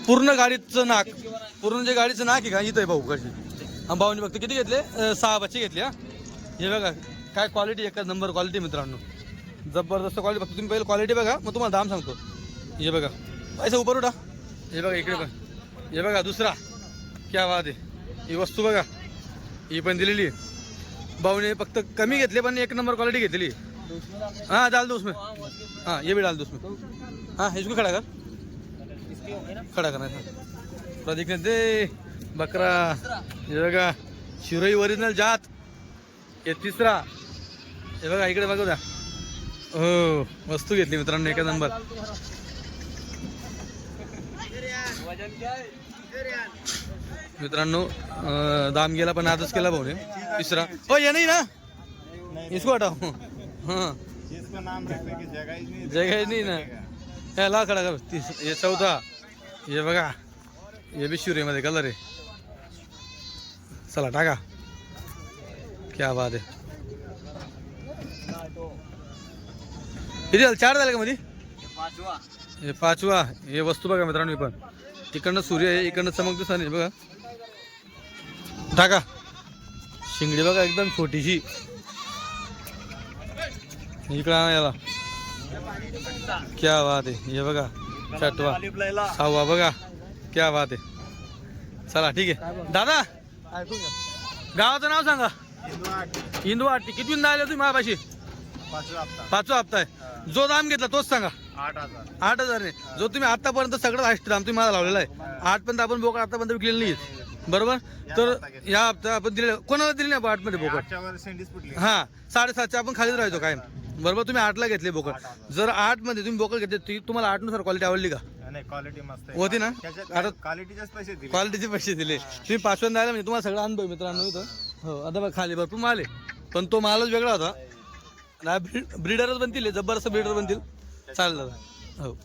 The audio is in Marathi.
पूर्ण गाडीचं नाक, पूर्ण जे गाडीचं नाक आहे का इथं आहे भाऊ कशी. भाऊनी फक्त किती घेतले? 6 बच्चे घेतले. हा हे बघा काय क्वालिटी, एकच नंबर क्वालिटी मित्रांनो, जबरदस्त क्वालिटी. फक्त तुम्ही पहिले क्वालिटी बघा, मग तुम्हाला दाम सांगतो. हे बघा पैसा उपर उठा. हे बघा इकडे पण, हे बघा दुसरा, क्या बात आहे. ही वस्तू बघा, ही पण दिलेली आहे भाऊने. फक्त कमी घेतले पण एक नंबर क्वालिटी घेतली. हाँ डाल दो उसमें, हाँ ये भी डाल दो उसमें. हाँ इसको खड़ा कर, खड़ा करना है. प्रदीप ने दे बकरा. हे बघा शिरोई ओरिजिनल जात. हे तिसरा. हे बघा इकडे बघू द्या. हो वस्तू घेतली मित्रांनो एक नंबर. मित्रांनो दाम गेला पण आजच केला भाऊने. तिसरा. हो ये नाही ना, इसको हटाओ. हाँ जगह नहीं ना, हे ला खडा कर. हे चौथा. हे बघा हे बी शिवरेमध्ये कलर आहे. चला टाका, क्या बात आहे. किती झालं? 4 झाले का मध्ये? हे 5वा. हे वस्तू बघा मित्रांनो, पण इकडनं सूर्य आहे, इकडनं चमकते सण बघा. टाका. शिंगडी बघा एकदम छोटीशी. इकडं याला, क्या बात आहे. हे बघा 6वा, 6वा बघा, क्या बात आहे. चला ठीक आहे दादा, गावाचं नाव सांगा. हिंदवाट. किती आले तुम्ही माझ्यापाशी? 5वा हप्ता आहे. जो दाम घेतला तोच सांगा. 8,000 ने. जो तुम्ही आतापर्यंत सगळं हायस्ट दाम तुम्ही मला लावलेला आहे. 8 पर्यंत आपण बोकड आतापर्यंत विकलेलं नाही बरोबर. तर या हप्ता आपण दिले, कोणाला दिले नाही 8 मध्ये बोकड? हा 7.5च्या आपण खालीच राहायचो कायम बरोबर. तुम्ही 8ला घेतले बोकड. जर 8 मध्ये तुम्ही बोकड घेतले, तुम्हाला 8 नुसार क्वालिटी आवडली का? क्वालिटी मस्त होती ना. आता क्वालिटीचेच पैसे दिले, क्वालिटीचे पैसे दिले तुम्ही. 5व्यांदा आला म्हणजे तुम्हाला सगळं अनुभव मित्रांनो इथं. हो आता बघ खाली भरपूर माल आहे, पण तो मालच वेगळा होता. ब्रीडरच बनतील, जबरदस्त ब्रीडर बनतील. चालेल दादा. हो